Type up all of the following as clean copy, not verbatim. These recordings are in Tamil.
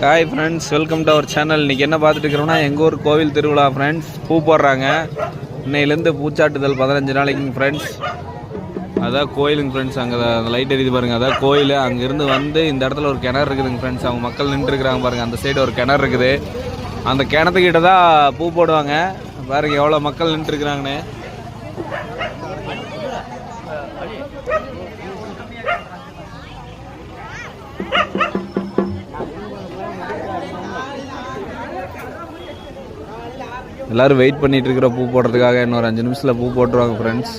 Hi friends, welcome to our channel. இன்றைக்கி என்ன பார்த்துட்டு இருக்கிறோம்னா எங்கள் ஊர் கோவில் திருவிழா ஃப்ரெண்ட்ஸ். பூ போடுறாங்க. இன்னையிலேருந்து பூச்சாட்டுதல் 15 நாளைக்குங்க ஃப்ரெண்ட்ஸ். அதான் கோயிலுங்க ஃப்ரெண்ட்ஸ். அங்கே அந்த லைட் எரியுது பாருங்கள், அதான் கோயில். அங்கேருந்து வந்து இந்த இடத்துல ஒரு கிணறு இருக்குதுங்க ஃப்ரெண்ட்ஸ். அவங்க மக்கள் நின்றுருக்குறாங்க பாருங்கள். அந்த சைடு ஒரு கிணறு இருக்குது. அந்த கிணத்துக்கிட்ட தான் பூ போடுவாங்க. பாருங்கள் எவ்வளோ மக்கள் நின்றுருக்குறாங்கன்னு. எல்லோரும் வெயிட் பண்ணிட்டு இருக்கிற பூ போடுறதுக்காக. இன்னொரு 5 நிமிஷத்தில் பூ போட்டுருவாங்க ஃப்ரெண்ட்ஸ்.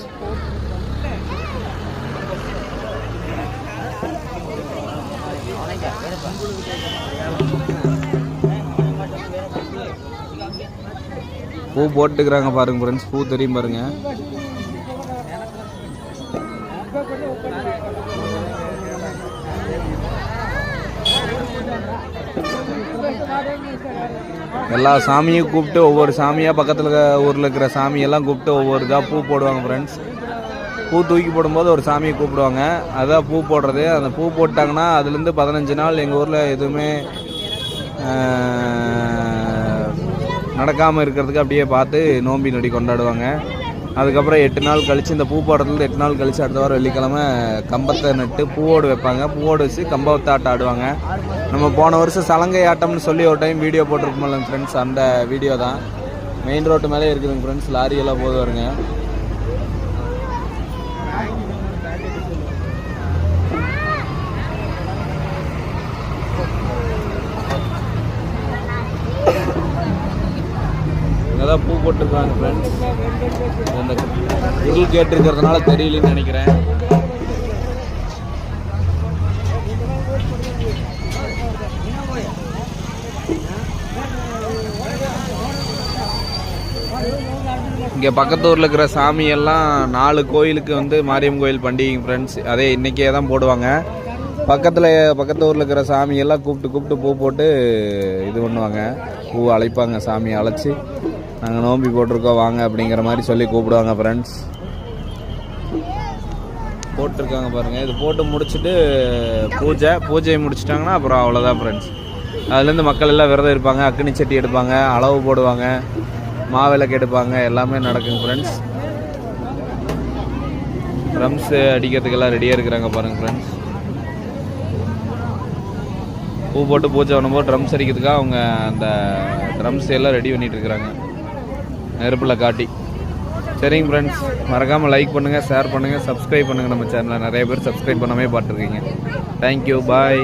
பூ போட்டுக்கிறாங்க பாருங்க ஃப்ரெண்ட்ஸ். பூ தெரியும் பாருங்க. எல்லா சாமியும் கூப்பிட்டு ஒவ்வொரு சாமியாக பக்கத்தில் ஊரில் இருக்கிற சாமியெல்லாம் கூப்பிட்டு ஒவ்வொரு இதாக பூ போடுவாங்க ஃப்ரெண்ட்ஸ். பூ தூக்கி போடும்போது ஒரு சாமியை கூப்பிடுவாங்க. அதான் பூ போடுறது. அந்த பூ போட்டாங்கன்னா அதுலேருந்து 15 நாள் எங்கள் ஊரில் எதுவுமே நடக்காமல் இருக்கிறதுக்கு அப்படியே பார்த்து நோம்பி நொடி கொண்டாடுவாங்க. அதுக்கப்புறம் 8 நாள் கழித்து, இந்த பூ போடுறதுலேருந்து 8 நாள் கழித்து அடுத்த வாரம் வெள்ளிக்கிழமை கம்பத்தை நட்டு பூவோடு வைப்பாங்க. பூவோடு வச்சு கம்பத்தை ஆட்டம் ஆடுவாங்க. நம்ம போன வருஷம் சலங்கை ஆட்டம்னு சொல்லி ஒரு டைம் வீடியோ போட்டிருக்கோம்ல ஃப்ரெண்ட்ஸ், அந்த வீடியோ தான். மெயின் ரோட்டு மேலே இருக்குதுங்க ஃப்ரெண்ட்ஸ். லாரியெல்லாம் போது வருங்க. தான் பூ போட்டுருக்காங்க ஃப்ரெண்ட்ஸ். அந்த இருள் கேட்டுருக்கிறதுனால தெரியலன்னு நினைக்கிறேன். இங்கே பக்கத்து ஊரில் இருக்கிற சாமியெல்லாம் 4 கோயிலுக்கு வந்து மாரியம்மன் கோயில் பண்டிகை ஃப்ரெண்ட்ஸ். அதே இன்றைக்கே தான் போடுவாங்க. பக்கத்து ஊரில் இருக்கிற சாமியெல்லாம் கூப்பிட்டு பூ போட்டு இது பண்ணுவாங்க. பூ அழைப்பாங்க. சாமியை அழைச்சி நாங்கள் நோம்பி போட்டிருக்கோம் வாங்க அப்படிங்கிற மாதிரி சொல்லி கூப்பிடுவாங்க ஃப்ரெண்ட்ஸ். போட்டிருக்காங்க பாருங்கள். இது போட்டு முடிச்சுட்டு பூஜையை முடிச்சிட்டாங்கன்னா அப்புறம் அவ்வளோதான் ஃப்ரெண்ட்ஸ். அதுலேருந்து மக்கள் எல்லாம் விரதம் இருப்பாங்க. அக்னி சட்டி எடுப்பாங்க, அளவு போடுவாங்க, மாவிளக்கு எடுப்பாங்க, எல்லாமே நடக்குங்க ஃப்ரெண்ட்ஸ். ட்ரம்ஸ் அடிக்கிறதுக்கெல்லாம் ரெடியாக இருக்கிறாங்க பாருங்கள் ஃப்ரெண்ட்ஸ். பூ போட்டு பூஜை பண்ணும்போது ட்ரம்ஸ் அடிக்கிறதுக்காக அவங்க அந்த ட்ரம்ஸ் எல்லாம் ரெடி பண்ணிகிட்டு இருக்கிறாங்க நெருப்பில் காட்டி. சரிங்க ஃப்ரெண்ட்ஸ், மறக்காமல் லைக் பண்ணுங்கள், ஷேர் பண்ணுங்கள், சப்ஸ்கிரைப் பண்ணுங்கள். நம்ம சேனலில் நிறைய பேர் சப்ஸ்கிரைப் பண்ணாமே பார்த்துருக்கீங்க. தேங்க்யூ, பாய்.